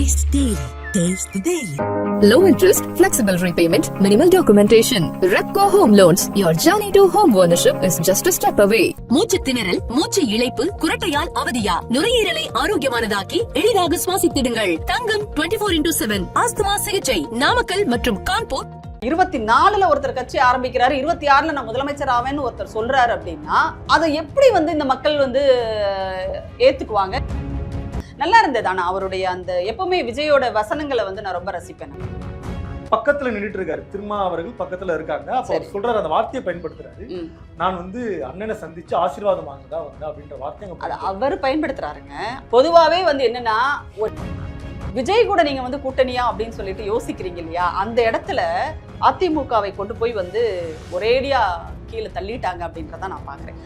Taste Daily. Taste the Daily. Low interest, flexible repayment, minimal documentation. Repco Home Loans. Your journey to home ownership is just a step away. மூச்சு திணறல், மூச்சு இழைப்பு, குரட்டையால் அவதியா, நுரையீரலை ஆரோக்கியமானதாக்கி எளிதாக சுவாசித்திடுங்கள். தங்கம் 24/7 asthma சிகிச்சை நாமக்கல் மற்றும் கான்பூர். 24ல ஒருத்தர் கட்சி ஆரம்பிக்கிறாரு, 26ல நான் முதலமைச்சர் ஆவேன்னு ஒருத்தர் சொல்றாரு அப்படின்னா அதை எப்படி இந்த மக்கள் ஏத்துக்குவாங்க? நல்லா இருந்தது. ஆனா அவருடைய அந்த எப்பவுமே விஜயோட வசனங்களை நான் ரொம்ப ரசிப்பேன். பக்கத்துல நின்றுட்டு இருக்காரு, திருமா அவர்கள் பக்கத்துல இருக்காங்க. அப்ப அவர் சொல்றாரு, அந்த வார்த்தையை பயன்படுத்துறாரு, நான் அண்ணனை சந்திச்சு ஆசீர்வாதம் வாங்கதா அப்படின்ற வார்த்தை அவர் பயன்படுத்துறாருங்க. பொதுவாவே என்னன்னா விஜய் கூட நீங்க கூட்டணியா அப்படின்னு சொல்லிட்டு யோசிக்கிறீங்க இல்லையா, அந்த இடத்துல அதிமுகவை கொண்டு போய் ஒரேடியா கீழே தள்ளிட்டாங்க அப்படின்றத நான் பாக்குறேன்.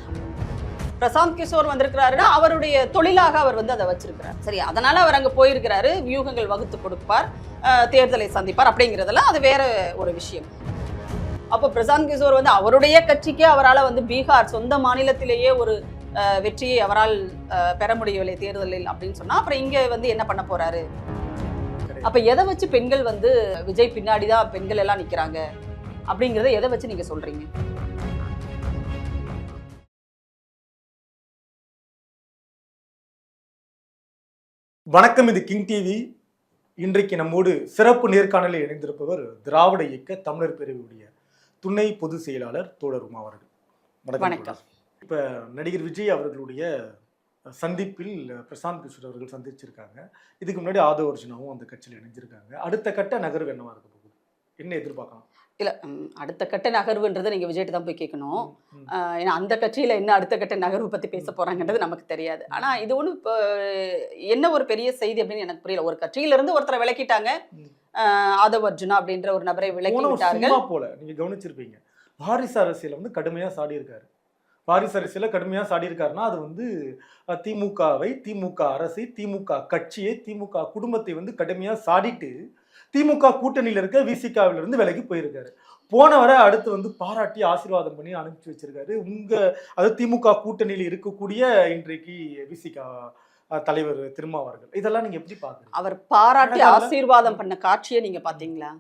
பிரசாந்த் கிஷோர் வந்திருக்கிறாருன்னா அவருடைய தொழிலாக அவர் அதை வச்சிருக்கிறார். சரி, அதனால அவர் அங்க போயிருக்கிறாரு, வியூகங்கள் வகுத்து கொடுப்பார், தேர்தலை சந்திப்பார் அப்படிங்கிறதெல்லாம் அது வேற ஒரு விஷயம். அப்போ பிரசாந்த் கிஷோர் அவருடைய கட்சிக்கே அவரால் பீகார் சொந்த மாநிலத்திலேயே ஒரு வெற்றியை அவரால் பெற முடியவில்லை தேர்தலில் அப்படின்னு சொன்னா அப்புறம் இங்க என்ன பண்ண போறாரு? அப்ப எதை வச்சு பெண்கள் விஜய் பின்னாடிதான் பெண்கள் எல்லாம் நிக்கிறாங்க அப்படிங்கறத எதை வச்சு நீங்க சொல்றீங்க? வணக்கம், இது கிங் டிவி. இன்றைக்கு நம்மோடு சிறப்பு நேர்காணலில் இணைந்திருப்பவர் திராவிட இயக்க தமிழர் பிரிவுடைய துணை பொதுச் செயலாளர் தோழர் உமா அவர்கள். வணக்கம். இப்ப நடிகர் விஜய் அவர்களுடைய சந்திப்பில் பிரசாந்த் கிஷோர் அவர்கள் சந்திச்சிருக்காங்க. இதுக்கு முன்னாடி ஆதவ அர்ஜுனாவும் அந்த கட்சியில் இணைஞ்சிருக்காங்க. அடுத்த கட்ட நகர்வு என்னவா இருக்க போகுது? என்ன எதிர்பார்க்கலாம்? இல்ல, அடுத்த கட்ட நகர்வுன்றதை நீங்க விஜய்ட்டு தான் போய் கேட்கணும். ஏன்னா அந்த கட்சியில என்ன அடுத்த கட்ட நகர்வு பத்தி பேச போறாங்கன்றது நமக்கு தெரியாது. ஆனா இது ஒண்ணு என்ன ஒரு பெரிய செய்தி அப்படின்னு எனக்கு புரியல. ஒரு கட்சியில இருந்து ஒருத்தரை விலக்கிட்டாங்க, ஆதவ அர்ஜுனா அப்படின்ற ஒரு நபரை விலக்கி விட்டார்கள் போல. நீங்க கவனிச்சிருப்பீங்க, வாரிசு அரசியல கடுமையா சாடி இருக்காரு. வாரிசு அரசியல கடுமையா சாடி இருக்காருன்னா அது திமுகவை, திமுக அரசை, திமுக கட்சியை, திமுக குடும்பத்தை கடுமையா சாடிட்டு திமுக கூட்டணியில இருக்க விசிகாவில இருந்து விலகி போயிருக்காரு. போனவரை அடுத்து பாராட்டி ஆசீர்வாதம் பண்ணி அனுப்பிச்சு வச்சிருக்காரு. அதாவது திமுக கூட்டணியில் இருக்கக்கூடிய இன்றைக்கு விசிகா தலைவர் திருமாவர்கள். இதெல்லாம் நீங்க எப்படி பாக்குறீங்க? அவர் பாராட்டி ஆசீர்வாதம் பண்ண காட்சியை நீங்க பாத்தீங்களா?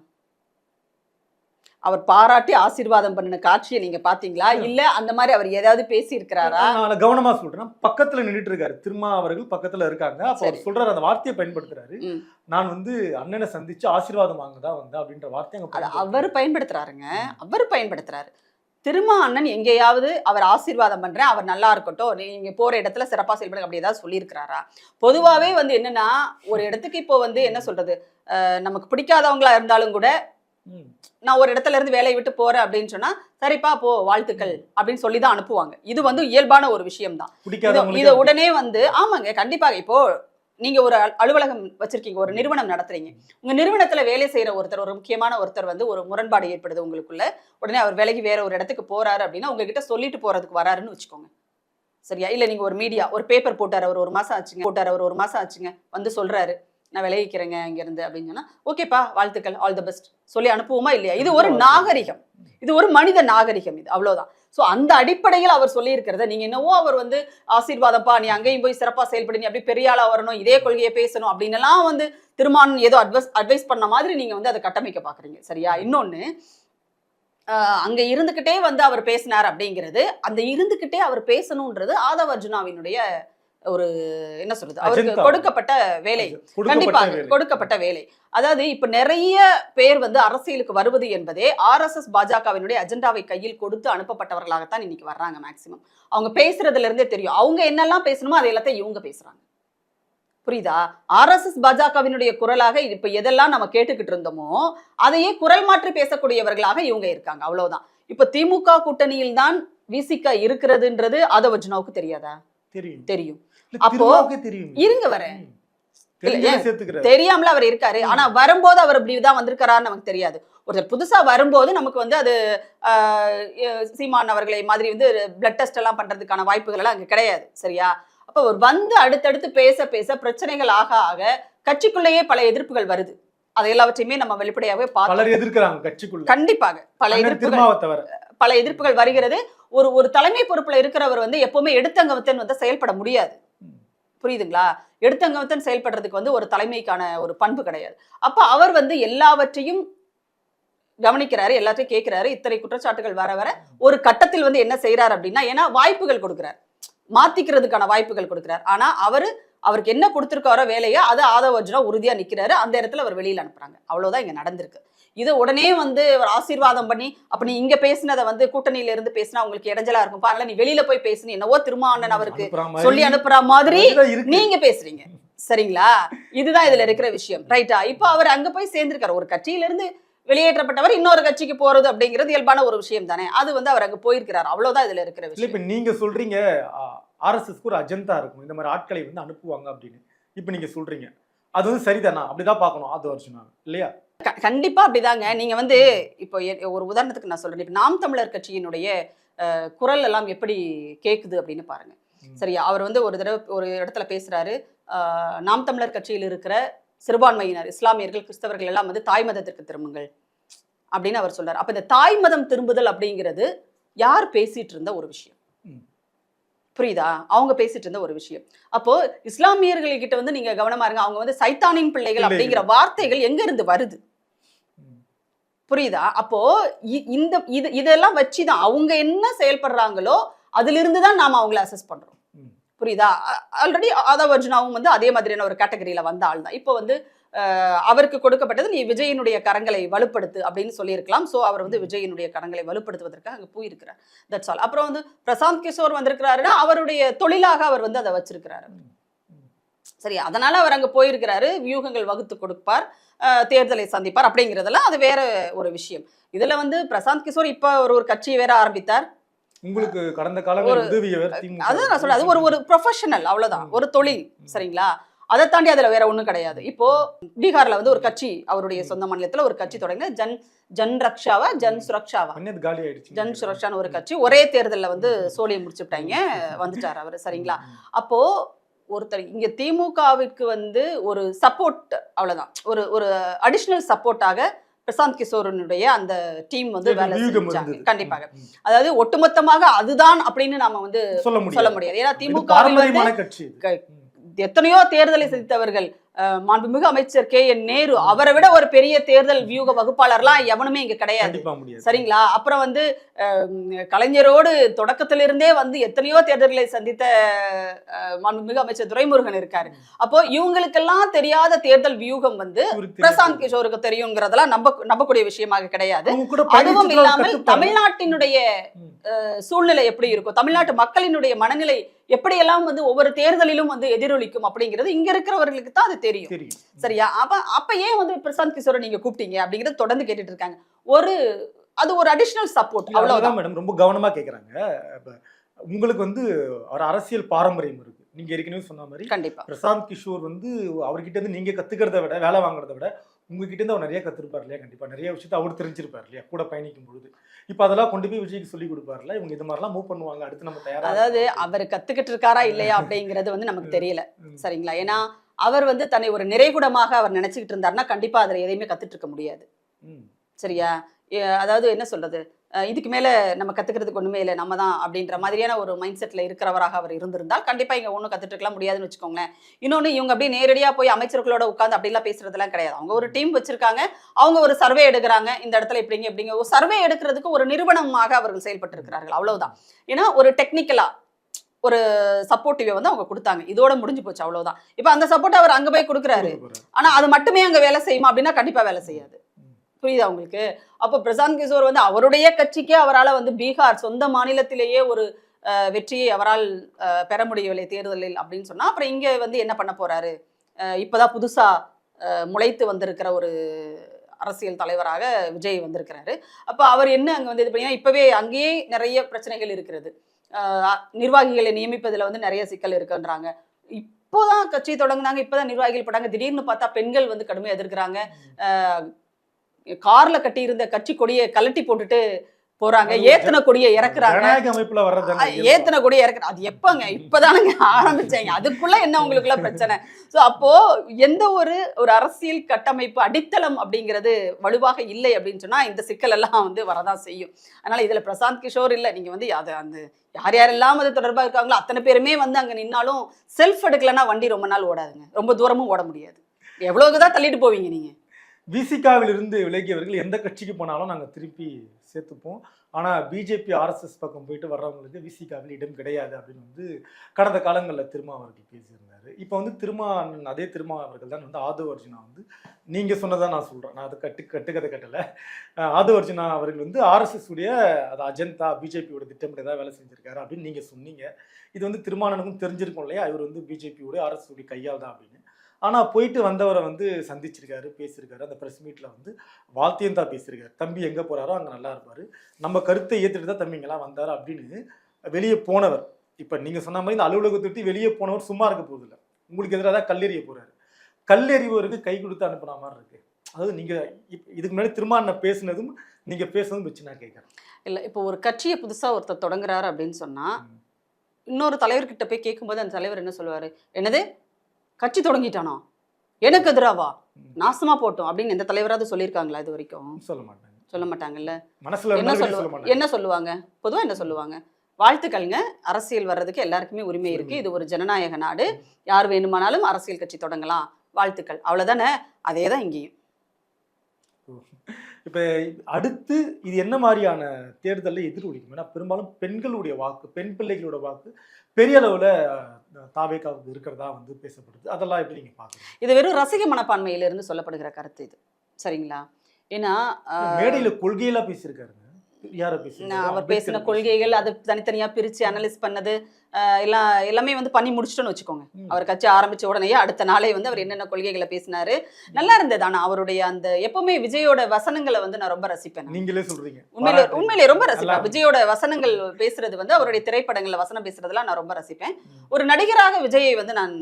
அவர் பாராட்டி ஆசீர்வாதம் பண்ண காட்சியை நீங்க பாத்தீங்களா? இல்ல அந்த மாதிரி அவர் ஏதாவது பேசி இருக்கிறாரா? நான் கவனமா சொல்றேன். பக்கத்துல நின்றுட்டு இருக்காரு, திருமா அவர்கள் பக்கத்துல இருக்காங்க. அப்ப அவர் சொல்றாரு, அந்த வார்த்தையை பயன்படுத்துறாரு, நான் அண்ணனை சந்திச்சு ஆசீர்வாதம் வாங்கதா அப்படின்ற வார்த்தை அவர் பயன்படுத்துறாருங்க. அவர் பயன்படுத்துறாரு. திருமா அண்ணன் எங்கேயாவது அவர் ஆசீர்வாதம் பண்றேன், அவர் நல்லா இருக்கட்டும், நீங்க போற இடத்துல சிறப்பா செயல்படுங்க அப்படி ஏதாவது சொல்லியிருக்கிறாரா? பொதுவாவே என்னன்னா ஒரு இடத்துக்கு இப்போ என்ன சொல்றது, நமக்கு பிடிக்காதவங்களா இருந்தாலும் கூட நான் ஒரு இடத்துல இருந்து வேலையை விட்டு போறேன் அப்படின்னு சொன்னா சரிப்பா போ வாழ்த்துக்கள் அப்படின்னு சொல்லிதான் அனுப்புவாங்க. இது இயல்பான ஒரு விஷயம் தான். இதை உடனே ஆமாங்க, கண்டிப்பாக. இப்போ நீங்க ஒரு அலுவலகம் வச்சிருக்கீங்க, ஒரு நிறுவனம் நடத்துறீங்க, உங்க நிறுவனத்துல வேலை செய்யற ஒருத்தர், ஒரு முக்கியமான ஒருத்தர் ஒரு முரண்பாடு ஏற்படுது உங்களுக்குள்ள, உடனே அவர் விலகி வேற ஒரு இடத்துக்கு போறாரு அப்படின்னா உங்ககிட்ட சொல்லிட்டு போறதுக்கு வராருன்னு வச்சுக்கோங்க, சரியா? இல்ல நீங்க ஒரு மீடியா ஒரு பேப்பர் போட்டாரு, அவர் ஒரு மாசம் ஆச்சுங்க சொல்றாரு, நான் விளைவிக்கிறேங்க இங்க இருந்து அப்படின்னு சொன்னா ஓகேப்பா வாழ்த்துக்கள், ஆல் தி பெஸ்ட் சொல்லி அனுப்புவோமா இல்லையா? இது ஒரு நாகரிகம், இது ஒரு மனித நாகரிகம், இது அவ்வளவுதான். ஸோ அந்த அடிப்படையில் அவர் சொல்லி இருக்கிறத நீங்க என்னவோ அவர் ஆசீர்வாதப்பா, நீ அங்கேயும் போய் சிறப்பா செயல்படு, நீ அப்படி பெரிய ஆளா வரணும், இதே கொள்கையை பேசணும் அப்படின்னு எல்லாம் திருமான் ஏதோ அட்வைஸ் பண்ண மாதிரி நீங்க அதை கட்டமைக்க பாக்குறீங்க, சரியா? இன்னொன்னு, அங்க இருந்துகிட்டே அவர் பேசினார் அப்படிங்கிறது, அந்த இருந்துகிட்டே அவர் பேசணும்ன்றது ஆதவ அர்ஜுனாவினுடைய ஒரு என்ன சொல்றது, அவருக்கு கொடுக்கப்பட்ட வேலை, கண்டிப்பாக கொடுக்கப்பட்ட வேலை. அதாவது இப்ப நிறைய பேர் அரசியலுக்கு வருவது என்பதே RSS பாஜகவினுடைய அஜெண்டாவை கையில் கொடுத்து அனுப்பப்பட்டவர்களாகத்தான் இன்னைக்கு வர்றாங்க. மேக்சிமம் அவங்க பேசுறதுல இருந்தே தெரியும், அவங்க என்னெல்லாம் பேசணுமோ அதை எல்லாத்தையும் இவங்க பேசுறாங்க, புரியுதா? RSS பாஜகவினுடைய குரலாக இப்ப எதெல்லாம் நம்ம கேட்டுக்கிட்டு இருந்தோமோ அதையே குரல் மாற்றி பேசக்கூடியவர்களாக இவங்க இருக்காங்க, அவ்வளவுதான். இப்ப திமுக கூட்டணியில் தான் விசிக இருக்கிறதுன்றது ஆதவ அர்ஜுனாவுக்கு தெரியாதா? தெரியும். அப்போ இருங்க வரேன், தெரியாமல அவர் இருக்காரு. ஆனா வரும்போது அவர் இப்படிதான் வந்திருக்காரான்னு நமக்கு தெரியாது. ஒருத்தர் புதுசா வரும்போது நமக்கு அது சீமான் அவர்களை மாதிரி பிளட் டெஸ்ட் எல்லாம் பண்றதுக்கான வாய்ப்புகள் எல்லாம் அங்க கிடையாது, சரியா? அப்ப அவர் அடுத்தடுத்து பேச பேச பிரச்சனைகள் ஆக ஆக கட்சிக்குள்ளேயே பல எதிர்ப்புகள் வருது. அதை எல்லாவற்றையுமே நம்ம வெளிப்படையாவே பார்த்தோம். கண்டிப்பாக பல எதிர்ப்புகள் வருகிறது. ஒரு தலைமை பொறுப்புல இருக்கிறவர் எப்பவுமே எடுத்தங்கவத்தன் செயல்பட முடியாது, புரியுதுங்களா? எடுத்தங்கவத்தன் செயல்படுறதுக்கு வந்து ஒரு தலைமைக்கான ஒரு பண்பு கிடையாது. அப்ப அவர் வந்து எல்லாவற்றையும் கவனிக்கிறாரு, எல்லாத்தையும் கேட்கிறாரு. இத்தனை குற்றச்சாட்டுகள் வர வர ஒரு கட்டத்தில் வந்து என்ன செய்யறாரு அப்படின்னா, ஏன்னா வாய்ப்புகள் கொடுக்கிறார், மாத்திக்கிறதுக்கான வாய்ப்புகள் கொடுக்கிறார். ஆனா அவருக்கு என்ன கொடுத்திருக்காரோ வேலையை அதை ஆதவ அர்ஜுனா உறுதியா நிக்கிறாரு. அந்த இடத்துல அவர் வெளியில அனுப்புறாங்க. அவ்வளவுதான் இங்க நடந்திருக்கு. இது உடனே வந்து ஒரு ஆசீர்வாதம் பண்ணி, அப்ப நீ இங்க பேசினதை வந்து கூட்டணியில இருந்து பேசினா உங்களுக்கு இடைஞ்சலா இருக்கும், அதனால நீ வெளியில போய் பேசுன்னு என்னவோ திருமாவளவன் அவருக்கு சொல்லி அனுப்புற மாதிரி நீங்க பேசுறீங்க. சரிங்களா? இதுதான் இதுல இருக்கிற விஷயம். ரைட்டா? இப்ப அவர் அங்க போய் சேர்ந்திருக்காரு. ஒரு கட்சியில இருந்து வெளியேற்றப்பட்டவர் இன்னொரு கட்சிக்கு போறது அப்படிங்கிறது இயல்பான ஒரு விஷயம் தானே. அது வந்து அவர் அங்க போயிருக்கிறார். அவ்வளவுதான் இதுல இருக்கிற விஷயம். இப்ப நீங்க சொல்றீங்க ஆர்எஸ்எஸ்க்கு ஒரு அஜெண்டா இருக்கும், இந்த மாதிரி ஆட்களை வந்து அனுப்புவாங்க அப்படின்னு. இப்ப நீங்க சொல்றீங்க அது வந்து சரிதானா? அப்படிதான் பார்க்கணும் ஆதவ அர்ஜுனா இல்லையா? கண்டிப்பா அப்படிதாங்க. நீங்க வந்து இப்போ ஒரு உதாரணத்துக்கு நான் சொல்றேன். இப்ப நாம் தமிழர் கட்சியினுடைய குரல் எல்லாம் எப்படி கேக்குது அப்படின்னு பாருங்க. சரியா? அவர் வந்து ஒரு தடவை ஒரு இடத்துல பேசுறாரு. நாம் தமிழர் கட்சியில் இருக்கிற சிறுபான்மையினர், இஸ்லாமியர்கள், கிறிஸ்தவர்கள் எல்லாம் வந்து தாய் மதத்திற்கு திரும்புங்கள் அப்படின்னு அவர் சொல்றாரு. அப்ப இந்த தாய் மதம் திரும்புதல் அப்படிங்கிறது யார் பேசிட்டு இருந்த ஒரு விஷயம், புரியுதா? அவங்க பேசிட்டு இருந்த ஒரு விஷயம். அப்போ இஸ்லாமியர்கள் கிட்ட வந்து நீங்க கவனமா இருங்க. அவங்க வந்து சைத்தானின் பிள்ளைகள் அப்படிங்கிற வார்த்தைகள் எங்க இருந்து வருது, புரியுதா? அப்போ இந்த இதெல்லாம் வச்சுதான் அவங்க என்ன செயல்படுறாங்களோ அதுல இருந்துதான் நாம அவங்களை அசஸ் பண்றோம், புரியுதா? ஆல்ரெடி ஆதவ அர்ஜுனாவும் வந்து அதே மாதிரியான ஒரு கேட்டகரியில வந்த ஆள் தான். இப்போ வந்து அவருக்கு கொடுக்கப்பட்டது நீ விஜயனுடைய கரங்களை வலுப்படுத்து அப்படின்னு சொல்லியிருக்கலாம். ஸோ அவர் வந்து விஜயனுடைய கரங்களை வலுப்படுத்துவதற்காக அங்கே போயிருக்கிறார். That's all. அப்புறம் வந்து பிரசாந்த் கிஷோர் வந்திருக்கிறாருன்னா அவருடைய தொழிலாக அவர் வந்து அதை வச்சிருக்கிறாரு. சரி, அதனால அவர் அங்கே போயிருக்கிறாரு. வியூகங்கள் வகுத்து கொடுப்பார், தேர்தலை சந்திப்பார் அப்படிங்கிறதெல்லாம் அது வேற ஒரு விஷயம். இதுல வந்து பிரசாந்த் கிஷோர் இப்ப ஒரு கட்சியை வேற ஆரம்பித்தார். உங்களுக்கு கடந்த காலங்களில் உதவியவர். அதான் நான் சொல்றேன், அது ஒரு ப்ரொஃபஷனல், அவ்வளவுதான், ஒரு தொழில். சரிங்களா? அதை தாண்டி அதுல வேற ஒண்ணும் கிடையாது. இப்போ பீகார்ல வந்து ஒரு கட்சி, அவருடைய சொந்த மாநிலத்துல ஒரு கட்சி தொடங்க, ஜன் ரக்ஷாவா ஜன் சுரக்ஷாவா ஜன் சுரக்ஷான்னு ஒரு கட்சி. ஒரே தேர்தல்ல வந்து சோழியை முடிச்சுட்டாங்க, வந்துட்டார் அவரு. சரிங்களா? அப்போ ஒருத்தர் இங்க திமுகவிற்கு வந்து ஒரு சப்போர்ட், அவ்வளவுதான், ஒரு அடிஷனல் சப்போர்ட்டாக பிரசாந்த் கிஷோரனுடைய அந்த டீம் வந்து வேலை செஞ்சாங்க. கண்டிப்பாக. அதாவது ஒட்டுமொத்தமாக அதுதான் அப்படின்னு நாம வந்து சொல்ல முடியாது. ஏன்னா திமுக எத்தனையோ தேர்தலை சந்தித்தவர்கள், மாண்புமிகு அமைச்சர் KN நேரு, அவரை விட ஒரு பெரிய தேர்தல் வியூக வகுப்பாளர்லாம் எவனுமே இங்க கிடையாது. சரிங்களா? அப்புறம் வந்து கலைஞரோடு தொடக்கத்திலிருந்தே வந்து எத்தனையோ தேர்தல்களை சந்தித்த மாண்புமிகு அமைச்சர் துரைமுருகன் இருக்காரு. அப்போ இவங்களுக்கெல்லாம் தெரியாத தேர்தல் வியூகம் வந்து பிரசாந்த் கிஷோருக்கு தெரியுங்கிறதெல்லாம் நம்பக்கூடிய விஷயமாக கிடையாது. அதுவும் இல்லாமல் தமிழ்நாட்டினுடைய சூழ்நிலை எப்படி இருக்கும், தமிழ்நாட்டு மக்களினுடைய மனநிலை எப்படியெல்லாம் வந்து ஒவ்வொரு தேர்தலிலும் வந்து எதிரொலிக்கும் அப்படிங்கிறது இங்க இருக்கிறவர்களுக்கு தான் அது தெரியும். சரியா? அப்ப ஏன் வந்து பிரசாந்த் கிஷோரை நீங்க கூப்பிட்டீங்க அப்படிங்கறது தொடர்ந்து கேட்டுட்டு இருக்காங்க. அது ஒரு அடிஷனல் சப்போர்ட், அவ்வளவுதான் மேடம். ரொம்ப கவனமா கேக்குறாங்க. உங்களுக்கு வந்து ஒரு அரசியல் பாரம்பரியம் இருக்கு, நீங்க ஏற்கனவே சொன்ன மாதிரி. கண்டிப்பா பிரசாந்த் கிஷோர் வந்து அவர்கிட்ட இருந்து நீங்க கத்துக்கிறத விட, வேலை வாங்குறத விட உங்ககிட்ட இருந்து அவர் நிறைய கத்துருப்பார் இல்லையா? கண்டிப்பா நிறைய விஷயத்த அவர் தெரிஞ்சிருப்பார் இல்லையா கூட பயணிக்கும் பொழுது. இப்ப அதெல்லாம் கொண்டு போய் விஜய்க்கு சொல்லி கொடுப்பார்ல, இவங்க இது மாதிரிலாம் மூவ் பண்ணுவாங்க, அடுத்து நம்ம தயாரா. அதாவது அவர் கத்துக்கிட்டு இருக்காரா இல்லையா அப்படிங்கிறது வந்து நமக்கு தெரியல. சரிங்களா? ஏன்னா அவர் வந்து தன்னை ஒரு நிறைகுடமாக அவர் நினைச்சுக்கிட்டு இருந்தாருன்னா கண்டிப்பா அதுல எதையுமே கத்துட்டு இருக்க முடியாது. சரியா? அதாவது என்ன சொல்றது, இதுக்கு மேல நம்ம கத்துக்கிறதுக்கு ஒண்ணுமே இல்லை, நம்ம தான் அப்படின்ற மாதிரியான ஒரு மைண்ட் செட்ல இருக்கிறவராக அவர் இருந்திருந்தால் கண்டிப்பா இங்க ஒன்றும் கத்துட்டு இருக்கலாம் முடியாதுன்னு வச்சுக்கோங்களேன். இன்னொன்னு, இவங்க அப்படியே நேரடியா போய் அமைச்சர்களோட உட்காந்து அப்படிலாம் பேசுறதுலாம் கிடையாது. அவங்க ஒரு டீம் வச்சிருக்காங்க, அவங்க ஒரு சர்வே எடுக்கிறாங்க, இந்த இடத்துல எப்படிங்க ஒரு சர்வே எடுக்கிறதுக்கு ஒரு நிறுவனமாக அவர்கள் செயல்பட்டு இருக்கிறார்கள், அவ்வளவுதான். ஏன்னா ஒரு டெக்னிக்கலா ஒரு சப்போர்ட்டிவ் வந்து அவங்க கொடுத்தாங்க, இதோட முடிஞ்சு போச்சு, அவ்வளவுதான். இப்ப அந்த சப்போர்ட் அவர் அங்க போய் கொடுக்குறாரு, ஆனா அது மட்டுமே அங்க வேலை செய்யுமா அப்படின்னா கண்டிப்பா வேலை செய்யாது. புரியுதா உங்களுக்கு? அப்போ பிரசாந்த் கிஷோர் வந்து அவருடைய கட்சிக்கே அவரால் வந்து பீகார் சொந்த மாநிலத்திலேயே ஒரு வெற்றியை அவரால் பெற முடியவில்லை தேர்தலில் அப்படின்னு சொன்னா, அப்புறம் இங்க வந்து என்ன பண்ண போறாரு? இப்பதான் புதுசா முளைத்து வந்திருக்கிற ஒரு அரசியல் தலைவராக விஜய் வந்திருக்கிறாரு. அப்ப அவர் என்ன அங்க வந்து இது பண்ணி, இப்பவே அங்கேயே நிறைய பிரச்சனைகள் இருக்கிறது, நிர்வாகிகளை நியமிப்பதுல வந்து நிறைய சிக்கல் இருக்குன்றாங்க. இப்போதான் கட்சி தொடங்குனாங்க, இப்பதான் நிர்வாகிகள் போட்டாங்க, திடீர்னு பார்த்தா பெண்கள் வந்து கடுமையாக எதிர்க்கிறாங்க. கார்ல கட்டி இருந்த கட்சி கொடியை கலட்டி போட்டுட்டு போறாங்க, ஏத்தன கொடியை இறக்குறாங்க. ஜனநாயக அமைப்புல வர்றதாங்க ஏத்தன கொடியை இறக்குற அது எப்பங்க? இப்பதானங்க ஆரம்பிச்சாங்க, அதுக்குள்ள என்ன உங்களுக்குள்ள பிரச்சனை? சோ அப்போ எந்த ஒரு அரசியல் கட்டமைப்பு அடித்தளம் அப்படிங்கிறது வலுவாக இல்லை அப்படின்னு சொன்னா இந்த சிக்கல் எல்லாம் வந்து வரதான் செய்யும். அதனால இதுல பிரசாந்த் கிஷோர் இல்ல, நீங்க வந்து அது அந்த யார் யாரெல்லாம் அது தொடர்பா இருக்காங்களோ அத்தனை பேருமே வந்து அங்க நின்னாலும் செல்ஃப் எடுக்கலன்னா வண்டி ரொம்ப நாள் ஓடாதுங்க, ரொம்ப தூரமும் ஓட முடியாது. எவ்வளவுதான் தள்ளிட்டு போவீங்க நீங்க? விசிகாவில் இருந்து விலகியவர்கள் எந்த கட்சிக்கு போனாலும் நாங்கள் திருப்பி சேர்த்துப்போம். ஆனால் பிஜேபி ஆர்எஸ்எஸ் பக்கம் போயிட்டு வர்றவங்களுக்கு விசிகாவில் இடம் கிடையாது அப்படின்னு வந்து கடந்த காலங்களில் திருமா அவர்கள் பேசியிருந்தார். இப்போ வந்து அதே திருமா அவர்கள் தான் வந்து ஆதவ் அர்ஜுனா வந்து நீங்கள் சொன்னதான் நான் சொல்கிறேன், நான் அதை கட்டுக்கதை கட்டலை. ஆதவ் அர்ஜுனா அவர்கள் வந்து ஆர்எஸ்எஸ் உடைய அது அஜந்தா பிஜேபியோட திட்டமிட்டு தான் வேலை செஞ்சுருக்காரு அப்படின்னு நீங்கள் சொன்னீங்க. இது வந்து திருமானனுக்கும் தெரிஞ்சிருக்கும் இல்லையா, இவர் வந்து பிஜேபியோட ஆர்எஸ்எஸ் உடைய கையால் தான் அப்படின்னு. ஆனால் போயிட்டு வந்தவரை வந்து சந்திச்சிருக்காரு, பேசியிருக்காரு. அந்த ப்ரெஸ் மீட்டில் வந்து வாழ்த்தையும் தான் பேசியிருக்காரு. தம்பி எங்கே போகிறாரோ அங்கே நல்லா இருப்பார், நம்ம கருத்தை ஏற்றுட்டு தான் தம்பி இங்கெல்லாம் வந்தார் அப்படின்னு வெளியே போனவர். இப்போ நீங்கள் சொன்ன மாதிரி இந்த அலுவலகத்தை விட்டு வெளியே போனவர் சும்மா இருக்க போதில்லை, உங்களுக்கு எதிராக தான் கல்லெறிய போகிறாரு. கல்லெறிவருக்கு கை கொடுத்து அனுப்புன மாதிரி இருக்கு. அதாவது நீங்கள் இதுக்கு முன்னாடி திரும்ப பேசுனதும் நீங்கள் பேசுனதும் வச்சு நான் கேட்குறேன். இல்லை, இப்போ ஒரு கட்சியை புதுசாக ஒருத்தர் தொடங்குறாரு அப்படின்னு சொன்னால் இன்னொரு தலைவர்கிட்ட போய் கேட்கும்போது அந்த தலைவர் என்ன சொல்லுவார்? என்னது கட்சி தொடங்கிட்டானோ, எனக்கு எதிராவா, நாசமா போட்டோம் அப்படின்னு எந்த தலைவராவது சொல்லியிருக்காங்களா இது வரைக்கும்? சொல்ல மாட்டாங்கல்ல. என்ன சொல்லுவாங்க? பொதுவாக என்ன சொல்லுவாங்க? வாழ்த்துக்கள்ங்க, அரசியல் வர்றதுக்கு எல்லாருக்குமே உரிமை இருக்கு, இது ஒரு ஜனநாயக நாடு, யார் வேணுமானாலும் அரசியல் கட்சி தொடங்கலாம், வாழ்த்துக்கள், அவ்வளவுதானே. அதே தான் இங்கேயும். இப்போ அடுத்து இது என்ன மாதிரியான தேர்தலில் எதிரொலிக்கும்? ஏன்னா பெரும்பாலும் பெண்களுடைய வாக்கு, பெண் பிள்ளைகளோட வாக்கு பெரிய அளவில் தாவேக்காவுக்கு இருக்கிறதா வந்து பேசப்படுது. அதெல்லாம் எப்படி நீங்கள் பார்க்குறீங்க? இது வெறும் ரசிக மனப்பான்மையிலிருந்து சொல்லப்படுகிற கருத்து இது, சரிங்களா? ஏன்னா மேடையில் கொள்கையெல்லாம் பேசியிருக்காருங்க. அவர் பேசின கொள்கைகள் அது தனித்தனியா பிரிச்சு அனலைஸ் பண்ணது எல்லாமே வந்து பண்ணி முடிச்சிட்டோன்னு வச்சுக்கோங்க. அவர் கட்சி ஆரம்பிச்ச உடனே அடுத்த நாளே வந்து அவர் என்னென்ன கொள்கைகளை பேசினாரு நல்லா இருந்தது. ஆனா அவருடைய அந்த எப்பவுமே விஜயோட வசனங்களை வந்து நான் ரொம்ப ரசிப்பேன். நீங்களே சொல்றீங்க. உண்மையிலே ரொம்ப ரசிப்பேன். விஜயோட வசனங்கள் பேசுறது வந்து அவருடைய திரைப்படங்கள்ல வசனம் பேசுறதுலாம் நான் ரொம்ப ரசிப்பேன். ஒரு நடிகராக விஜயை வந்து நான்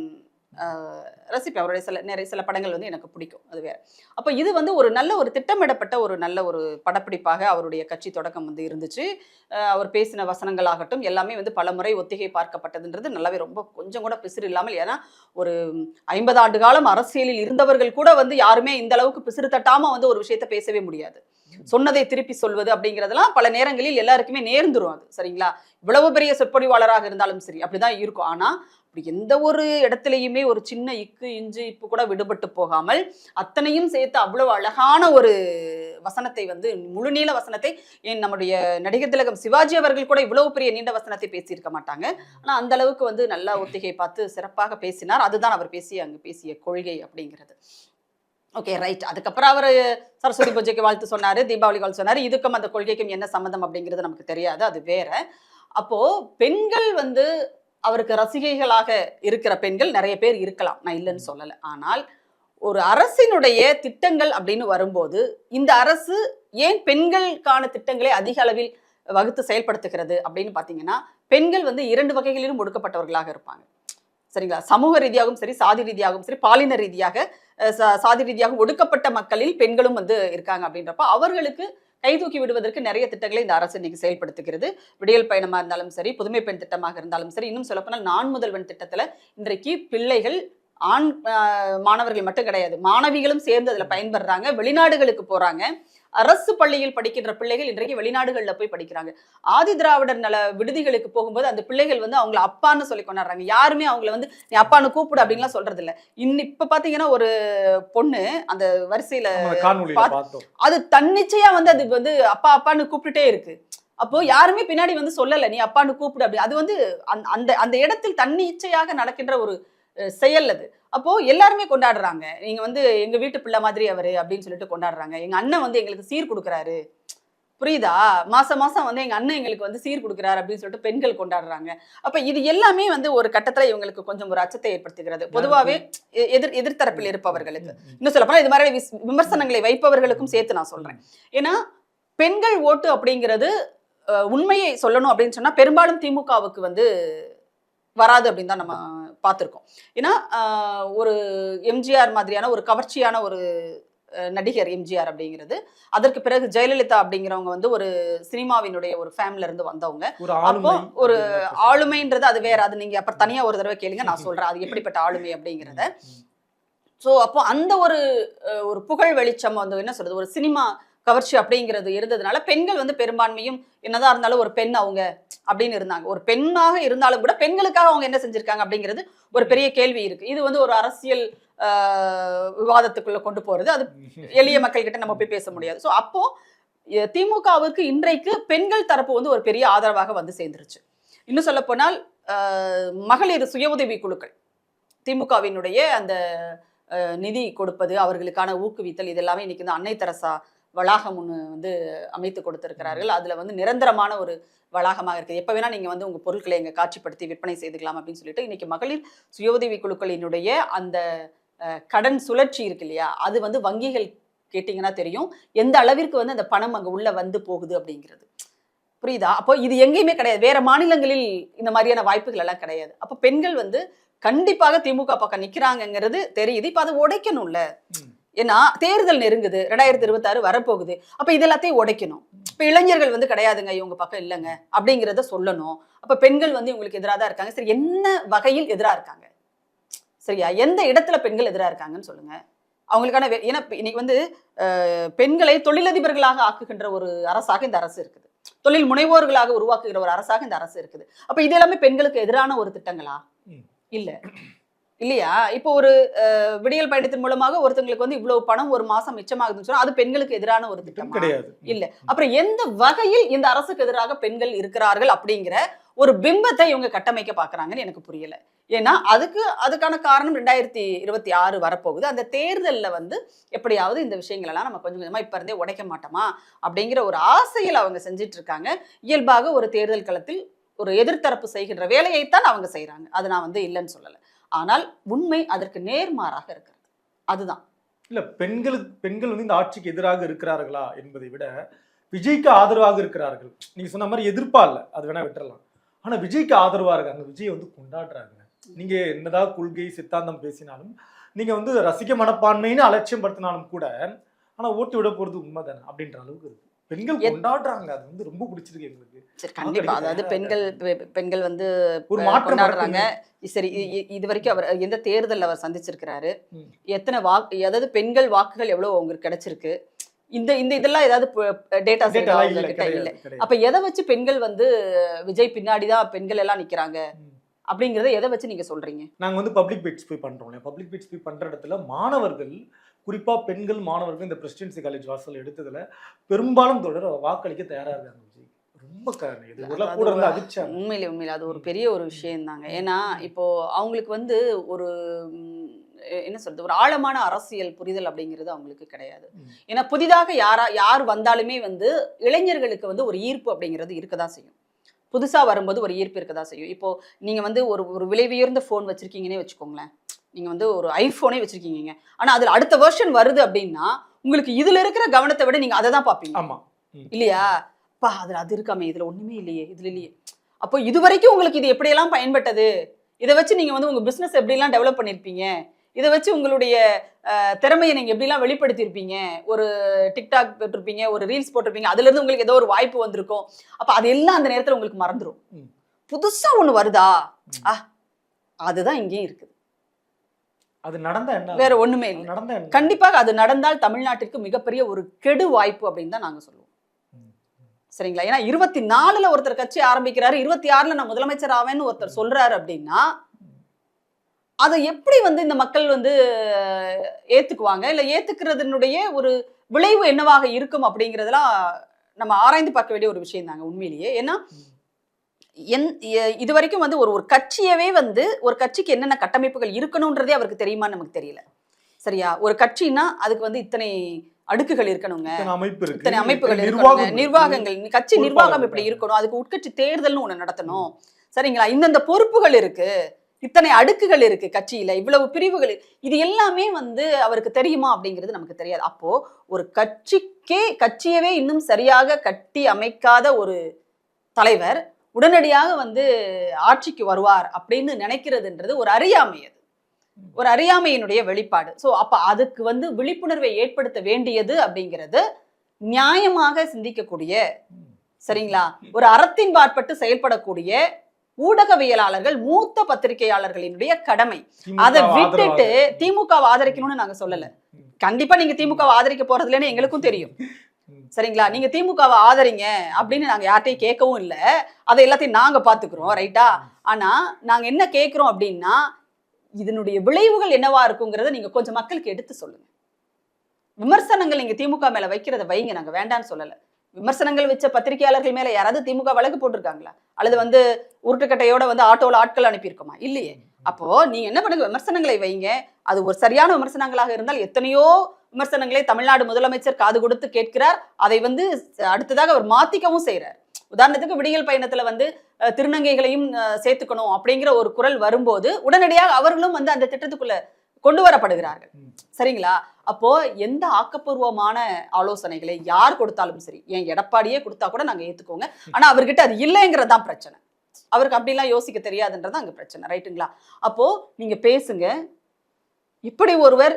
ரசிப்பேன். அவருடைய சில படங்கள் வந்து எனக்கு பிடிக்கும், அது வேற. அப்போ இது வந்து ஒரு நல்ல ஒரு திட்டமிடப்பட்ட ஒரு நல்ல ஒரு படப்பிடிப்பாக அவருடைய கட்சி தொடக்கம் வந்து இருந்துச்சு. அவர் பேசின வசனங்களாகட்டும் எல்லாமே வந்து பல முறை ஒத்திகை பார்க்கப்பட்டதுன்றது நல்லாவே ரொம்ப கொஞ்சம் கூட பிசிறு இல்லாமல். ஏன்னா ஒரு 50 ஆண்டு காலம் அரசியலில் இருந்தவர்கள் கூட வந்து யாருமே இந்த அளவுக்கு பிசிறு தட்டாம வந்து ஒரு விஷயத்த பேசவே முடியாது. சொன்னதை திருப்பி சொல்வது அப்படிங்கிறதெல்லாம் பல நேரங்களில் எல்லாருக்குமே நேர்ந்துரும். அது சரிங்களா? இவ்வளவு பெரிய சொற்பொழிவாளராக இருந்தாலும் சரி அப்படிதான் இருக்கும். ஆனா அப்படி எந்த ஒரு இடத்துலையுமே ஒரு சின்ன இக்கு இஞ்சு இப்போ கூட விடுபட்டு போகாமல் அத்தனையும் சேர்த்து அவ்வளவு அழகான ஒரு வசனத்தை வந்து முழுநீள வசனத்தை, ஏன் நம்முடைய நடிகர் திலகம் சிவாஜி அவர்கள் கூட இவ்வளவு பெரிய நீண்ட வசனத்தை பேசியிருக்க மாட்டாங்க. ஆனா அந்த அளவுக்கு வந்து நல்லா ஒத்திகை பார்த்து சிறப்பாக பேசினார். அதுதான் அவர் அங்கு பேசிய கொள்கை அப்படிங்கிறது. Okay, right. அதுக்கப்புறம் அவர் சரஸ்வதி பூஜைக்கு வாழ்த்து சொன்னாரு, தீபாவளி வாழ்த்து சொன்னாரு. இதுக்கும் அந்த கொள்கைக்கும் என்ன சம்மந்தம் அப்படிங்கிறது நமக்கு தெரியாது, அது வேற. அப்போ பெண்கள் வந்து அவருக்கு ரசிகைகளாக இருக்கிற பெண்கள் நிறைய பேர் இருக்கலாம், நான் இல்லைன்னு சொல்லலை. ஆனால் ஒரு அரசினுடைய திட்டங்கள் அப்படின்னு வரும்போது இந்த அரசு ஏன் பெண்களுக்கான திட்டங்களை அதிக அளவில் வகுத்து செயல்படுத்துகிறது அப்படின்னு பார்த்தீங்கன்னா, பெண்கள் வந்து 2 வகைகளிலும் ஒடுக்கப்பட்டவர்களாக இருப்பாங்க, சரிங்களா? சமூக ரீதியாகவும் சரி, சாதி ரீதியாகவும் சரி, பாலின ரீதியாக சாதி ரீதியாக ஒடுக்கப்பட்ட மக்களில் பெண்களும் வந்து இருக்காங்க. அப்படின்றப்ப அவர்களுக்கு கை தூக்கி விடுவதற்கு நிறைய திட்டங்களை இந்த அரசு இன்னைக்கு செயல்படுத்துகிறது. விடியல் பயணமா இருந்தாலும் சரி, புதுமை பெண் திட்டமாக இருந்தாலும் சரி, இன்னும் சொல்லப்போனால் நான் முதல்வன் திட்டத்துல இன்றைக்கு பிள்ளைகள் ஆண் மாணவர்கள் மட்டும் கிடையாது, மாணவிகளும் சேர்ந்து அதுல பயன்படுறாங்க. வெளிநாடுகளுக்கு போறாங்க. அரசு பள்ளியில் படிக்கின்ற பிள்ளைகள் இன்றைக்கு வெளிநாடுகளில் போய் படிக்கிறாங்க. ஆதி திராவிடர் நல விடுதிகளுக்கு போகும்போது அந்த பிள்ளைகள் வந்து அவங்களை அப்பான்னு சொல்லி கொண்டாடுறாங்க. யாருமே அவங்களை வந்து நீ அப்பான்னு கூப்பிடு அப்படின்லாம் சொல்றது இல்லை. இப்ப பாத்தீங்கன்னா ஒரு பொண்ணு அந்த வரிசையில அது தன்னிச்சையா வந்து அது வந்து அப்பா அப்பான்னு கூப்பிட்டுட்டே இருக்கு. அப்போ யாருமே பின்னாடி வந்து சொல்லல நீ அப்பான்னு கூப்பிடு அப்படி. அது வந்து அந்த அந்த இடத்தில் தன்னிச்சையாக நடக்கின்ற ஒரு செயல் அது. அப்போ எல்லாருமே கொண்டாடுறாங்க. நீங்க வந்து எங்க வீட்டு பிள்ளை மாதிரி அவரு அப்படின்னு சொல்லிட்டு கொண்டாடுறாங்க. எங்க அண்ணன் வந்து எங்களுக்கு சீர் கொடுக்குறாரு, புரியுதா? மாசம் மாசம் வந்து எங்க அண்ணன் எங்களுக்கு வந்து சீர் கொடுக்குறாரு அப்படின்னு சொல்லிட்டு பெண்கள் கொண்டாடுறாங்க. அப்ப இது எல்லாமே வந்து ஒரு கட்டத்துல இவங்களுக்கு கொஞ்சம் ஒரு அச்சத்தை ஏற்படுத்துகிறது. பொதுவாவே எதிர்த்தரப்பில் இருப்பவர்களுக்கு, இன்னும் சொல்ல போனா இது மாதிரி விமர்சனங்களை வைப்பவர்களுக்கும் சேர்த்து நான் சொல்றேன். ஏன்னா பெண்கள் ஓட்டு அப்படிங்கிறது உண்மையை சொல்லணும் அப்படின்னு சொன்னா பெரும்பாலும் திமுகவுக்கு வந்து வராது அப்படின்னு தான் நம்ம பார்த்துருக்கோம். ஏன்னா ஒரு எம்ஜிஆர் மாதிரியான ஒரு கவர்ச்சியான ஒரு நடிகர் எம்ஜிஆர் அப்படிங்கிறது. அதற்கு பிறகு ஜெயலலிதா அப்படிங்கிறவங்க வந்து ஒரு சினிமாவினுடைய ஒரு ஃபேமிலில இருந்து வந்தவங்க. அப்போ ஒரு ஆளுமைன்றது அது வேற, அது நீங்க அப்புறம் தனியா ஒரு தடவை கேளுங்க, நான் சொல்றேன் அது எப்படிப்பட்ட ஆளுமை அப்படிங்கிறத. ஸோ அப்போ அந்த ஒரு புகழ் வெளிச்சம் வந்து என்ன சொல்றது, ஒரு சினிமா கவர்ச்சி அப்படிங்கிறது இருந்ததுனால பெண்கள் வந்து பெரும்பான்மையும் என்னதான் இருந்தாலும் ஒரு பெண் அவங்க அப்படின்னு இருந்தாங்க. ஒரு பெண்ணாக இருந்தாலும் கூட பெண்களுக்காக அவங்க என்ன செஞ்சிருக்காங்க அப்படிங்கிறது ஒரு பெரிய கேள்வி இருக்கு. இது வந்து ஒரு அரசியல் விவாதத்துக்குள்ள கொண்டு போறது, அது எளிய மக்கள் கிட்ட நம்ம போய் பேச முடியாது. ஸோ அப்போ திமுகவுக்கு இன்றைக்கு பெண்கள் தரப்பு வந்து ஒரு பெரிய ஆதரவாக வந்து சேர்ந்துருச்சு. இன்னும் சொல்ல போனால் மகளிர் சுய உதவி குழுக்கள் திமுகவினுடைய அந்த நிதி கொடுப்பது, அவர்களுக்கான ஊக்குவித்தல், இது எல்லாமே இன்னைக்கு வந்து அன்னை தெரசா வளாகம் ஒன்று வந்து அமைத்து கொடுத்திருக்கிறார்கள். அதுல வந்து நிரந்தரமான ஒரு வளாகமாக இருக்குது. எப்ப வேணா நீங்க வந்து உங்க பொருட்களை எங்க காட்சிப்படுத்தி விற்பனை செய்துக்கலாம் அப்படின்னு சொல்லிட்டு இன்னைக்கு மகளிர் சுய உதவி குழுக்களினுடைய அந்த கடன் சுழற்சி இருக்கு இல்லையா, அது வந்து வங்கிகள் கேட்டீங்கன்னா தெரியும் எந்த அளவிற்கு வந்து அந்த பணம் அங்க உள்ள வந்து போகுது அப்படிங்கிறது. புரியுதா? அப்போ இது எங்கேயுமே கிடையாது, வேற மாநிலங்களில் இந்த மாதிரியான வாய்ப்புகள் எல்லாம் கிடையாது. அப்போ பெண்கள் வந்து கண்டிப்பாக திமுக பக்கம் நிக்கிறாங்கிறது தெரியுது. இப்ப அதை உடைக்கணும்ல, ஏன்னா தேர்தல் நெருங்குது, 2026 வரப்போகுது. அப்ப இது எல்லாத்தையும் உடைக்கணும். இப்ப இளைஞர்கள் வந்து கிடையாதுங்க இவங்க பக்கம் இல்லைங்க அப்படிங்கிறத சொல்லணும். அப்ப பெண்கள் வந்து இவங்களுக்கு எதிராக தான் இருக்காங்க. சரி, என்ன வகையில் எதிராக இருக்காங்க? சரியா, எந்த இடத்துல பெண்கள் எதிராக இருக்காங்கன்னு சொல்லுங்க. அவங்களுக்கான ஏன்னா இன்னைக்கு வந்து பெண்களை தொழிலதிபர்களாக ஆக்குகின்ற ஒரு அரசாக இந்த அரசு இருக்குது, தொழில் முனைவோர்களாக உருவாக்குகிற ஒரு அரசாக இந்த அரசு இருக்குது. அப்ப இது எல்லாமே பெண்களுக்கு எதிரான ஒரு திட்டங்களா? இல்ல இல்லையா? இப்போ ஒரு விடியல் பயணத்தின் மூலமாக ஒருத்தங்களுக்கு வந்து இவ்வளவு பணம் ஒரு மாசம் மிச்சமாகுதுன்னு சொன்னா அது பெண்களுக்கு எதிரான ஒரு திட்டம் கிடையாது. இல்ல. அப்புறம் எந்த வகையில் இந்த அரசுக்கு எதிராக பெண்கள் இருக்கிறார்கள் அப்படிங்கிற ஒரு பிம்பத்தை இவங்க கட்டமைக்க பாக்குறாங்கன்னு எனக்கு புரியல. ஏன்னா அதுக்கான காரணம் 2026 வரப்போகுது. அந்த தேர்தல்ல வந்து எப்படியாவது இந்த விஷயங்கள் எல்லாம் நம்ம கொஞ்சம் கொஞ்சமா இப்ப இருந்தே உடைக்க மாட்டோமா அப்படிங்கிற ஒரு ஆசையில் அவங்க செஞ்சிட்டு இருக்காங்க. இயல்பாக ஒரு தேர்தல் களத்தில் ஒரு எதிர்த்தரப்பு செய்கின்ற வேலையைத்தான் அவங்க செய்யறாங்க, அது நான் வந்து இல்லைன்னு சொல்லல. ஆனால் உண்மை அதற்கு நேர்மாறாக இருக்கிறது. அதுதான் இல்ல, பெண்கள் வந்து இந்த ஆட்சிக்கு எதிராக இருக்கிறார்களா என்பதை விட விஜய்க்கு ஆதரவாக இருக்கிறார்கள். நீங்க சொன்ன மாதிரி எதிர்ப்பா இல்ல, அது வேணா விட்டுறலாம். ஆனா விஜய்க்கு ஆதரவா இருக்காங்க, விஜய் வந்து கொண்டாடுறாங்க. நீங்க என்னதான் கொள்கை சித்தாந்தம் பேசினாலும், நீங்க வந்து ரசிக்க மனப்பான்மைன்னு அலட்சியம் படுத்தினாலும் கூட, ஆனா ஓட்டு விட போறது உண்மைதானே அப்படின்ற அளவுக்கு இருக்கு. பெண்கள் கொண்டாடுறாங்க, அது வந்து ரொம்ப பிடிச்சிருக்கு எங்களுக்கு. சரி, கண்டிப்பா. அதாவது பெண்கள் வந்து ஒரு மாற்றம் கொண்டாடுறாங்க. சரி, இது வரைக்கும் அவர் எந்த தேர்தல் அவர் சந்திச்சிருக்கிறாரு, எத்தனை அதாவது பெண்கள் வாக்குகள் எவ்வளவு அவங்களுக்கு கிடைச்சிருக்கு, இந்த இதெல்லாம் ஏதாவது டேட்டாஸ் கிட்ட இல்ல. அப்ப எதை வச்சு பெண்கள் வந்து விஜய் பின்னாடிதான் பெண்கள் எல்லாம் நிக்கிறாங்க அப்படிங்கறத எதை வச்சு நீங்க சொல்றீங்க? நாங்க வந்து பப்ளிக் பீட்ஸ் போய் பண்றோம். பப்ளிக் பீட்ஸ் போய் பண்ற இடத்துல மாணவர்கள், குறிப்பா பெண்கள் மாணவர்கள் இந்த பிரசிடென்சி காலேஜ் வாசல் எடுத்ததுல பெரும்பாலும் தொடர் வாக்களிக்க தயாரா இருக்காங்க. உண்மையில அது ஒரு பெரிய ஒரு விஷயம் தாங்க. ஏன்னா இப்போ அவங்களுக்கு வந்து ஒரு என்ன சொல்றது, ஒரு ஆழமான அரசியல் புரிதல் அப்படிங்கிறது அவங்களுக்கு கிடையாது. ஏன்னா புதிதாக யார் வந்தாலுமே வந்து இளைஞர்களுக்கு வந்து ஒரு ஈர்ப்பு அப்படிங்கிறது இருக்கதான் செய்யும். புதுசா வரும்போது ஒரு ஈர்ப்பு இருக்கதான் செய்யும். இப்போ நீங்க வந்து ஒரு விலை உயர்ந்த போன் வச்சிருக்கீங்கன்னே வச்சுக்கோங்களேன், நீங்க வந்து ஒரு ஐபோனே வச்சிருக்கீங்க, ஆனா அதுல அடுத்த வெர்ஷன் வருது அப்படின்னா உங்களுக்கு இதுல இருக்கிற கவனத்தை விட நீங்க அதை தான் பாப்பீங்க. ஆமா இல்லையா? அதுல அது இருக்காமே, இதுல ஒண்ணுமே இல்லையே, இதுல இல்லையே. அப்போ இது வரைக்கும் உங்களுக்கு இது எப்படியெல்லாம் பயன்பட்டது, இதை வச்சு நீங்க வந்து உங்க பிசினஸ் எப்படிலாம் டெவலப் பண்ணிருப்பீங்க, இதை வச்சு உங்களுடைய திறமையை நீங்க எப்படிலாம் வெளிப்படுத்தியிருப்பீங்க, ஒரு டிக்டாக் போட்டிருப்பீங்க, ஒரு ரீல்ஸ் போட்டிருப்பீங்க, அதுல இருந்து உங்களுக்கு ஏதோ ஒரு வாய்ப்பு வந்திருக்கும். அப்ப அது எல்லாம் அந்த நேரத்துல உங்களுக்கு மறந்துடும். புதுசா ஒண்ணு வருதா, அதுதான் இங்கேயும் இருக்குது. அது நடந்தா என்ன, வேற ஒண்ணுமே இல்லை. கண்டிப்பாக அது நடந்தால் தமிழ்நாட்டிற்கு மிகப்பெரிய ஒரு கெடு வாய்ப்பு அப்படின்னு தான் நாங்க சொல்லுவோம். சரிங்களா? ஏன்னா 24ல ஒருத்தர் கட்சி ஆரம்பிக்கிறாரு, 26ல நான் முதலமைச்சர் ஆவேன்னு ஒருத்தர் சொல்றாரு அப்படின்னா அதை எப்படி வந்து இந்த மக்கள் வந்து ஏத்துக்குவாங்க, இல்ல ஏத்துக்கிறதுனுடைய ஒரு விளைவு என்னவாக இருக்கும் அப்படிங்கறதெல்லாம் நம்ம ஆராய்ந்து பார்க்க வேண்டிய ஒரு விஷயம் தாங்க உண்மையிலேயே. ஏன்னா இது வரைக்கும் வந்து ஒரு கட்சியவே வந்து ஒரு கட்சிக்கு என்னென்ன கட்டமைப்புகள் இருக்கணும்ன்றதே அவருக்கு தெரியுமான்னு நமக்கு தெரியல. சரியா? ஒரு கட்சின்னா அதுக்கு வந்து இத்தனை அடுக்குகள் இருக்கணுங்க, இத்தனை அமைப்புகள் இருக்கணும், நிர்வாகங்கள், கட்சி நிர்வாகம் எப்படி இருக்கணும், அதுக்கு உட்கட்சி தேர்தல்னு ஒண்ணு நடத்தணும். சரிங்களா? இந்தந்த பொறுப்புகள் இருக்கு, இத்தனை அடுக்குகள் இருக்கு கட்சியில, இவ்வளவு பிரிவுகள், இது எல்லாமே வந்து அவருக்கு தெரியுமா அப்படிங்கிறது நமக்கு தெரியாது. அப்போ ஒரு கட்சியவே இன்னும் சரியாக கட்டி அமைக்காத ஒரு தலைவர் உடனடியாக வந்து ஆட்சிக்கு வருவார் அப்படின்னு நினைக்கிறதுன்றது ஒரு அறியாமை. அது ஒரு அறியாமையினுடைய வெளிப்பாடு. சோ அப்ப அதுக்கு வந்து விழிப்புணர்வை ஏற்படுத்த வேண்டியது அப்படிங்கிறது நியாயமாக சிந்திக்கக்கூடிய, சரிங்களா, ஒரு அறத்தின் பாற்பட்டு செயல்படக்கூடிய ஊடகவியலாளர்கள், மூத்த பத்திரிகையாளர்களினுடைய கடமை. அதை விட்டுட்டு திமுகவை ஆதரிக்கணும்னு நாங்க சொல்லல. கண்டிப்பா நீங்க திமுகவை ஆதரிக்க போறதுலன்னு எங்களுக்கும் தெரியும், சரிங்களா. நீங்க திமுகவை ஆதரிங்க அப்படின்னு நாங்க யார்ட்டையும் கேட்கவும் இல்லை. அதை எல்லாத்தையும் நாங்க பாத்துக்கிறோம், ரைட்டா. ஆனா நாங்க என்ன கேட்கிறோம் அப்படின்னா, இதனுடைய விளைவுகள் என்னவா இருக்குங்கிறத நீங்க கொஞ்சம் மக்களுக்கு எடுத்து சொல்லுங்க. விமர்சனங்கள் நீங்க திமுக மேல வைக்கிறத வைங்க, நாங்க வேண்டான்னு சொல்லல. விமர்சனங்கள் வச்ச பத்திரிகையாளர்கள் மேல யாராவது திமுக வழக்கு போட்டிருக்காங்களா? அல்லது வந்து உருட்டுக்கட்டையோட வந்து ஆட்டோல ஆட்கள் அனுப்பியிருக்கோமா? இல்லையே. அப்போ நீங்க என்ன பண்ணுங்க, விமர்சனங்களை வைங்க. அது ஒரு சரியான விமர்சனங்களாக இருந்தால் எத்தனையோ விமர்சனங்களை தமிழ்நாடு முதலமைச்சர் காது கொடுத்து கேட்கிறார். அதை வந்து அடுத்ததாக அவர் மாத்திக்கவும் செய்யறார். உதாரணத்துக்கு விடியல் பயணத்துல வந்து திருநங்கைகளையும் சேர்த்துக்கணும் அப்படிங்கிற ஒரு குரல் வரும்போது உடனடியாக அவர்களும் வந்து அந்த திட்டத்துக்குள்ள கொண்டு வரப்படுகிறார்கள், சரிங்களா. அப்போ எந்த ஆக்கப்பூர்வமான ஆலோசனைகளை யார் கொடுத்தாலும் சரி, என் எடப்பாடியே கொடுத்தா கூட நாங்க ஏத்துக்கோங்க. ஆனா அவர்கிட்ட அது இல்லைங்கிறதான் பிரச்சனை. அவருக்கு அப்படிலாம் யோசிக்க தெரியாதுன்றது அங்க பிரச்சனை, ரைட்டுங்களா. அப்போ நீங்க பேசுங்க. இப்படி ஒருவர்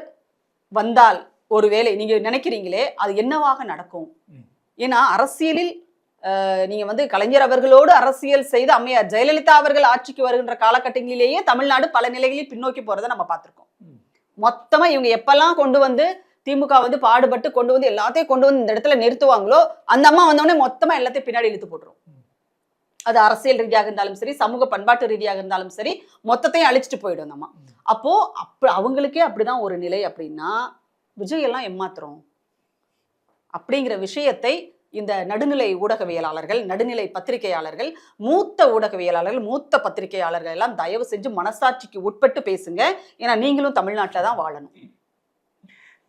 வந்தால் ஒருவேளை நீங்க நினைக்கிறீங்களே அது என்னவாக நடக்கும்? ஏன்னா அரசியலில் நீங்க வந்து கலைஞர் அவர்களோடு அரசியல் செய்து அம்மையார் ஜெயலலிதா அவர்கள் ஆட்சிக்கு வருகின்ற காலகட்டங்களிலேயே தமிழ்நாடு பல நிலைகளில் பின்னோக்கி போறதை நம்ம பார்த்திருக்கோம். மொத்தமா இவங்க எப்பெல்லாம் கொண்டு வந்து திமுக வந்து பாடுபட்டு கொண்டு வந்து எல்லாத்தையும் கொண்டு வந்து இந்த இடத்துல நிறுத்துவாங்களோ, அந்த அம்மா வந்தோடனே மொத்தமா எல்லாத்தையும் பின்னாடி இழுத்து போட்டுரும். அது அரசியல் ரீதியாக இருந்தாலும் சரி, சமூக பண்பாட்டு ரீதியாக இருந்தாலும் சரி, மொத்தத்தையும் அழிச்சிட்டு போயிடும் அந்த அம்மா. அப்போ அவங்களுக்கே அப்படிதான் ஒரு நிலை அப்படின்னா விஜய் எல்லாம் ஏமாத்துறோம் அப்படிங்கிற விஷயத்தை இந்த நடுநிலை ஊடகவியலாளர்கள், நடுநிலை பத்திரிகையாளர்கள், மூத்த ஊடகவியலாளர்கள், மூத்த பத்திரிகையாளர்கள் எல்லாம் தயவு செஞ்சு மனசாட்சிக்கு உட்பட்டு பேசுங்க. ஏன்னா நீங்களும் தமிழ்நாட்டில் தான் வாழணும்.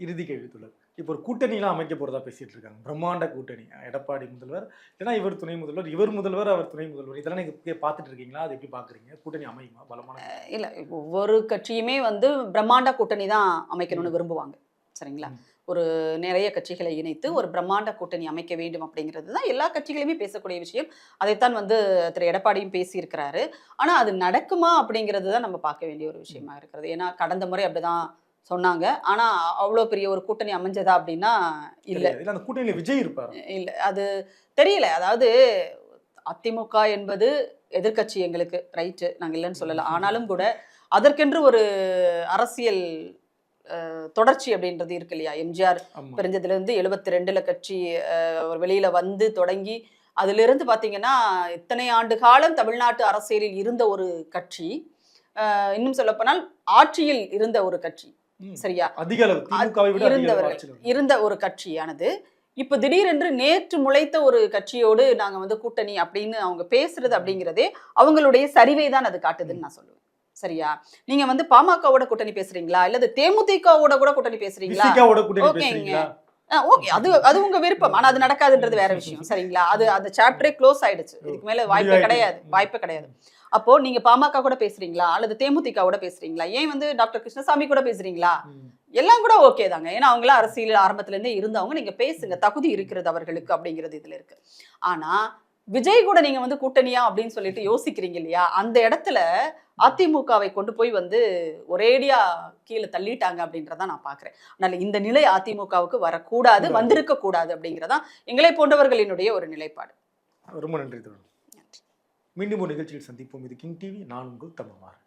இறுதி கேள்வி தொடர். இப்போ ஒரு கூட்டணிலாம் அமைக்க போறதா பேசிட்டு இருக்காங்க. பிரம்மாண்ட கூட்டணி. எடப்பாடி முதல்வர், ஏன்னா இவர் துணை முதல்வர், இவர் முதல்வர், அவர் துணை முதல்வர். இதெல்லாம் நீங்க பார்த்துட்டு இருக்கீங்களா? அது எப்படி பாக்குறீங்க? கூட்டணி அமையுமா? பலமான இல்ல, ஒவ்வொரு கட்சியுமே வந்து பிரம்மாண்ட கூட்டணி தான் அமைக்கணும்னு விரும்புவாங்க, சரிங்களா. ஒரு நிறைய கட்சிகளை இணைத்து ஒரு பிரம்மாண்ட கூட்டணி அமைக்க வேண்டும் அப்படிங்கிறது தான் எல்லா கட்சிகளுமே பேசக்கூடிய விஷயம். அதைத்தான் வந்து திரு எடப்பாடியும் பேசியிருக்கிறாரு. ஆனா அது நடக்குமா அப்படிங்கிறது தான் நம்ம பார்க்க வேண்டிய ஒரு விஷயமா இருக்கிறது. ஏன்னா கடந்த முறை அப்படிதான் சொன்னாங்க. ஆனா அவ்வளவு பெரிய ஒரு கூட்டணி அமைஞ்சதா அப்படின்னா இல்ல. அந்த கூட்டணியில விஜய் இருப்பாரு இல்ல, அது தெரியல. அதாவது அதிமுக என்பது எதிர்கட்சி எங்களுக்கு, ரைட்டு, நாங்க இல்லைன்னு சொல்லல. ஆனாலும் கூட அதற்கென்று ஒரு அரசியல் தொடர்ச்சி அப்படின்றது இருக்கு இல்லையா. எம்ஜிஆர் பிரிஞ்சதுல இருந்து 72ல கட்சி ஒரு வெளியில வந்து தொடங்கி அதுல இருந்து பாத்தீங்கன்னா இத்தனை ஆண்டு காலம் தமிழ்நாட்டு அரசியலில் இருந்த ஒரு கட்சி, இன்னும் சொல்ல போனால் ஆட்சியில் இருந்த ஒரு கட்சி, சரியா, அதிக அளவு இருந்த ஒரு கட்சியானது இப்ப திடீரென்று நேற்று முளைத்த ஒரு கட்சியோடு நாங்க வந்து கூட்டணி அப்படின்னு அவங்க பேசுறது அப்படிங்கிறதே அவங்களுடைய சரிவை தான் அது காட்டுதுன்னு நான் சொல்லுவேன், சரியா. நீங்க வந்து பாமகவோட கூட்டணி பேசுறீங்களா இல்லது தேமுதிகவோட கூட கூட்டணி பேசுறீங்களா? ஓகேங்க, ஓகே, அது உங்க விருப்பம். ஆனா அது நடக்காதுன்றது வேற விஷயம், சரிங்களா. அது அந்த சாப்டரே க்ளோஸ் ஆயிடுச்சு. இதுக்கு மேல வாய்ப்பே கிடையாது. அப்போ நீங்க பாமக கூட பேசுறீங்களா அல்லது தேமுதிகவோட பேசுறீங்களா? ஏன் வந்து டாக்டர் கிருஷ்ணசாமி கூட பேசுறீங்களா? எல்லாம் கூட ஓகே தாங்க. ஏன்னா அவங்களாம் அரசியல் ஆரம்பத்துல இருந்தே இருந்தவங்க. நீங்க பேசுங்க, தகுதி இருக்கிறது அவர்களுக்கு அப்படிங்கிறது இதுல இருக்கு. ஆனா விஜய் கூட நீங்க வந்து கூட்டணியா அப்படின்னு சொல்லிட்டு யோசிக்கிறீங்க இல்லையா, அந்த இடத்துல அதிமுகவை கொண்டு போய் வந்து ஒரேடியா கீழே தள்ளிட்டாங்க அப்படின்றத நான் பாக்குறேன். அதனால இந்த நிலை அதிமுகவுக்கு வரக்கூடாது, வந்திருக்க கூடாது அப்படிங்கிறதா எங்களை போன்றவர்களினுடைய ஒரு நிலைப்பாடு. ரொம்ப நன்றி. மீண்டும் ஒரு நிகழ்ச்சியில் சந்திப்போம். இது கிங் டிவி. நான் உங்கள் Tamilmaran.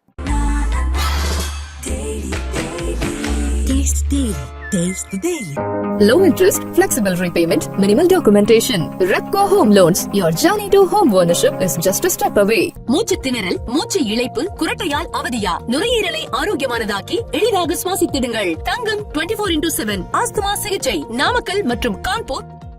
Low interest, flexible repayment, minimal documentation. Repco Home Loans. Your journey to home ownership is just a step away. மூச்சு திணறல், மூச்சு இழைப்பு, குரட்டையால் அவதியா, நுரையீரலை ஆரோக்கியமானதாக்கி எளிதாக சுவாசித்திடுங்கள். தங்கம் 24/7 ஆஸ்துமா சிகிச்சை நாமக்கல் மற்றும் கான்பூர்